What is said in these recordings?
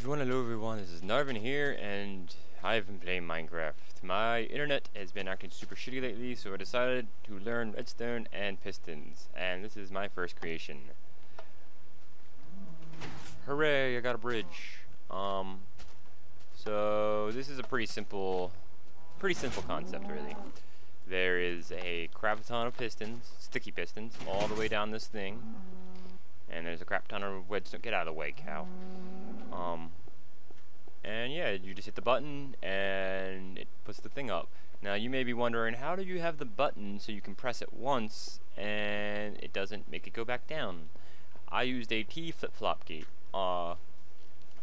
hello everyone, this is Narvin here, and I've been playing Minecraft. My internet has been acting super shitty lately, so I decided to learn Redstone and Pistons, and this is my first creation. Hooray, I got a bridge. So this is a pretty simple concept really. There is a crap ton of pistons, sticky pistons, all the way down this thing, and there's a crap ton of redstone. Get out of the way, cow. And yeah, you just hit the button and it puts the thing up. Now you may be wondering, how do you have the button so you can press it once and it doesn't make it go back down? I used a T flip-flop gate.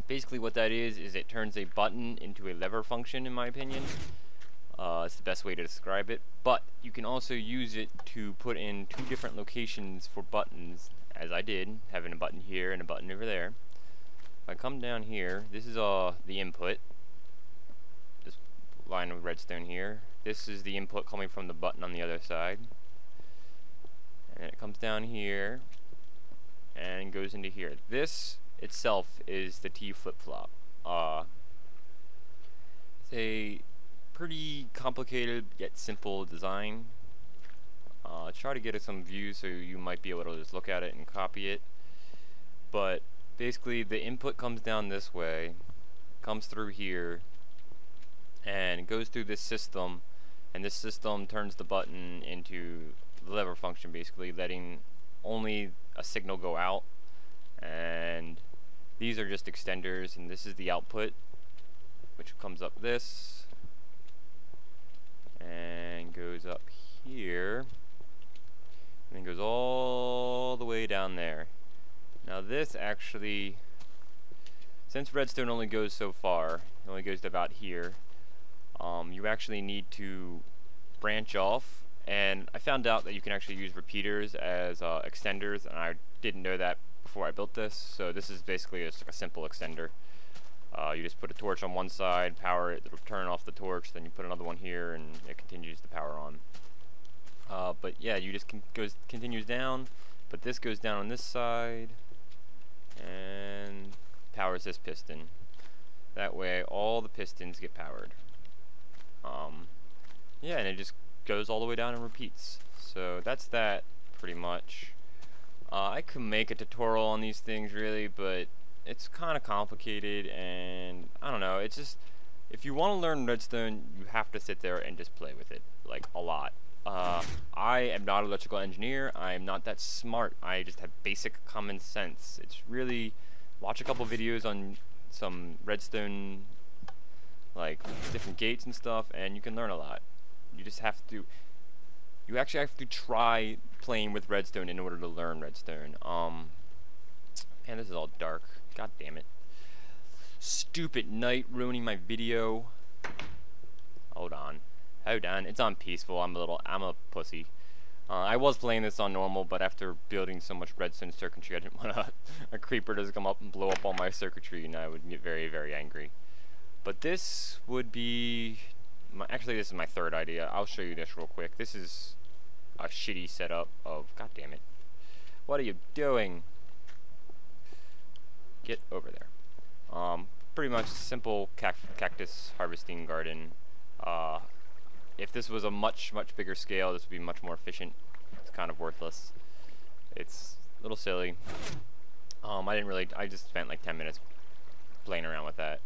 Basically what that is it turns a button into a lever function, in my opinion. It's the best way to describe it, but you can also use it to put in two different locations for buttons, as I did, having a button here and a button over there. If I come down here, this is the input, this line of redstone here. This is the input coming from the button on the other side, and it comes down here and goes into here. This itself is the T flip-flop. It's a pretty complicated yet simple design. Try to get some views so you might be able to just look at it and copy it. But basically the input comes down this way, comes through here, and goes through this system, and this system turns the button into the lever function, basically letting only a signal go out. And these are just extenders, and this is the output, which comes up this and goes up here and then goes all the way down there. Now this actually, since redstone only goes so far, it only goes to about here, you actually need to branch off, and I found out that you can actually use repeaters as extenders, and I didn't know that before I built this. So this is basically just a simple extender. You just put a torch on one side, power it, it'll turn off the torch, then you put another one here and it continues to power on. But yeah, you just continues down, but this goes down on this side and powers this piston. That way all the pistons get powered. Yeah, and it just goes all the way down and repeats. So that's that pretty much. I could make a tutorial on these things really, but it's kind of complicated, and I don't know, it's just, if you want to learn redstone, you have to sit there and just play with it, like, a lot. I am not an electrical engineer, I'm not that smart, I just have basic common sense. It's really, watch a couple videos on some redstone, like, different gates and stuff, and you can learn a lot. You just have to, you actually have to try playing with redstone in order to learn redstone. Man, this is all dark. God damn it. Stupid night ruining my video. Hold on. It's on peaceful. I'm a pussy. I was playing this on normal, but after building so much redstone circuitry, I didn't want a creeper to come up and blow up all my circuitry, and I would get very, very angry. But this would be actually, this is my third idea. I'll show you this real quick. This is a shitty setup of, god damn it. What are you doing? Get over there. Pretty much simple cactus harvesting garden. If this was a much bigger scale, this would be much more efficient. It's kind of worthless. It's a little silly. I just spent like 10 minutes playing around with that.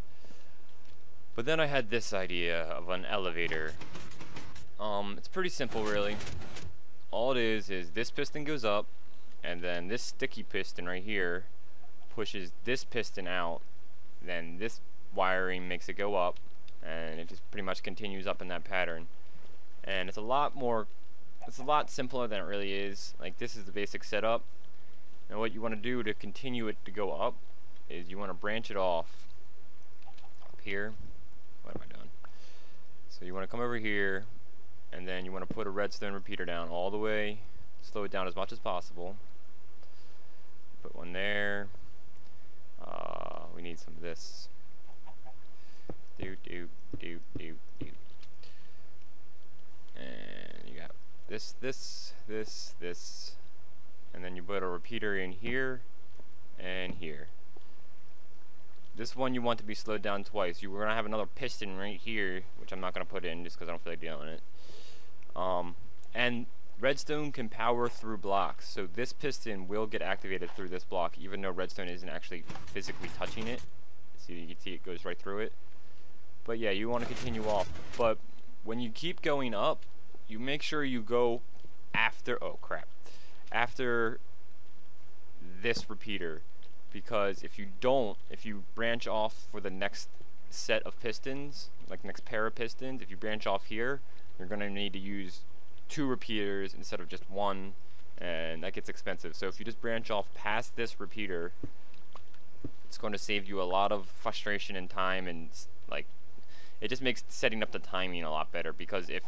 But then I had this idea of an elevator. It's pretty simple really. All it is this piston goes up, and then this sticky piston right here pushes this piston out, then this wiring makes it go up, and it just pretty much continues up in that pattern. And it's a lot simpler than it really is. Like, this is the basic setup. Now what you want to do to continue it to go up is you want to branch it off up here. What am I doing? So you want to come over here, and then you want to put a redstone repeater down all the way, slow it down as much as possible. Put one there. We need some of this. And you got this, and then you put a repeater in here and here. this one you want to be slowed down twice. We're gonna have another piston right here, which I'm not gonna put in just because I don't feel like dealing it. And redstone can power through blocks, so this piston will get activated through this block, even though redstone isn't actually physically touching it. So you can see it goes right through it. But yeah, you want to continue off. But when you keep going up, you make sure you go after, oh crap, after this repeater, because if you don't, if you branch off for the next set of pistons, like next pair of pistons, if you branch off here, you're going to need to use 2 repeaters instead of just 1, and that gets expensive. So if you just branch off past this repeater, it's going to save you a lot of frustration and time, and like it just makes setting up the timing a lot better, because if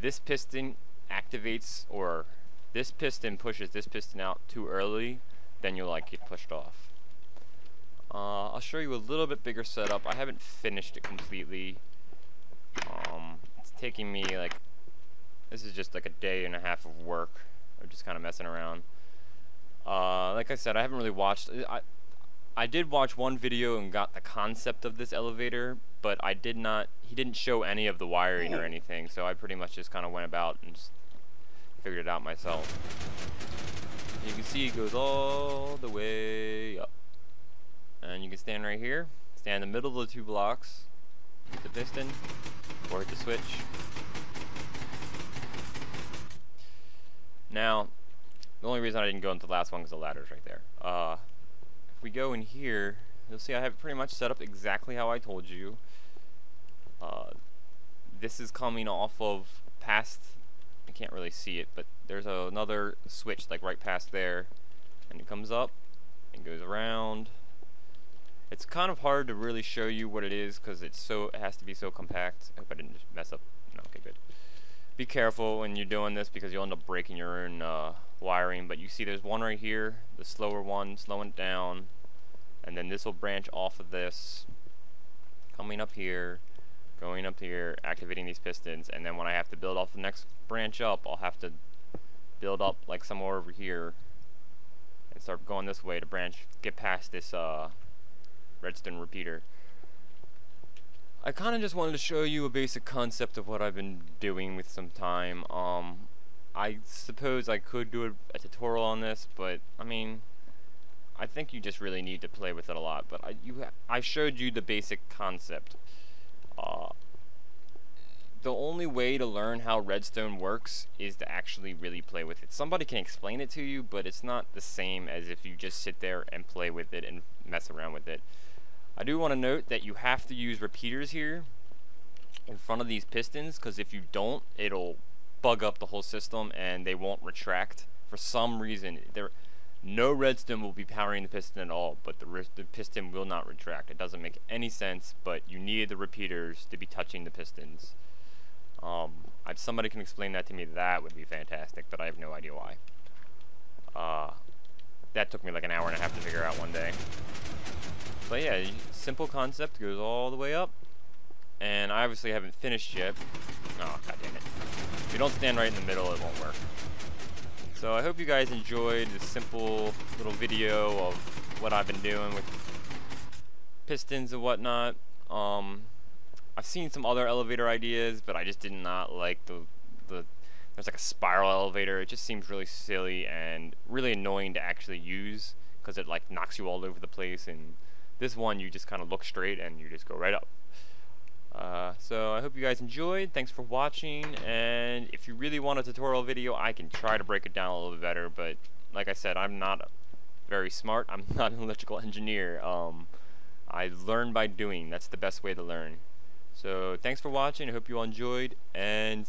this piston activates, or this piston pushes this piston out too early, then you'll like get pushed off. I'll show you a little bit bigger setup. I haven't finished it completely. It's taking me like, this is just like a day and a half of work of just kind of messing around. Like I said, I haven't really watched. I did watch one video and got the concept of this elevator, but I did not. He didn't show any of the wiring or anything, so I pretty much just kind of went about and just figured it out myself. You can see it goes all the way up, and you can stand right here, stand in the middle of the 2 blocks, hit the piston, or hit the switch. Now, the only reason I didn't go into the last one is the ladder's right there. If we go in here, you'll see I have it pretty much set up exactly how I told you. This is coming off of past, I can't really see it, but there's another switch like right past there, and it comes up and goes around. It's kind of hard to really show you what it is because it has to be so compact. I hope I didn't just mess up. No, okay, good. Be careful when you're doing this because you'll end up breaking your own wiring. But you see there's one right here, the slower one, slowing it down, and then this will branch off of this, coming up here, going up here, activating these pistons, and then when I have to build off the next branch up, I'll have to build up like somewhere over here and start going this way to get past this redstone repeater. I kind of just wanted to show you a basic concept of what I've been doing with some time. I suppose I could do a tutorial on this, but I mean, I think you just really need to play with it a lot. But I showed you the basic concept. The only way to learn how redstone works is to actually really play with it. Somebody can explain it to you, but it's not the same as if you just sit there and play with it and mess around with it. I do want to note that you have to use repeaters here in front of these pistons, because if you don't, it'll bug up the whole system and they won't retract. For some reason, no redstone will be powering the piston at all, but the piston will not retract. It doesn't make any sense, but you need the repeaters to be touching the pistons. If somebody can explain that to me, that would be fantastic, but I have no idea why. That took me like an hour and a half to figure out one day. But yeah, simple concept, goes all the way up, and I obviously haven't finished yet. Oh, god damn it. If you don't stand right in the middle, it won't work. So I hope you guys enjoyed this simple little video of what I've been doing with pistons and whatnot. I've seen some other elevator ideas, but I just did not like there's like a spiral elevator. It just seems really silly and really annoying to actually use because it like knocks you all over the place, and this one you just kind of look straight and you just go right up. So I hope you guys enjoyed. Thanks for watching, and if you really want a tutorial video, I can try to break it down a little bit better, but like I said, I'm not very smart. I'm not an electrical engineer. I learn by doing. That's the best way to learn. So thanks for watching. I hope you all enjoyed, and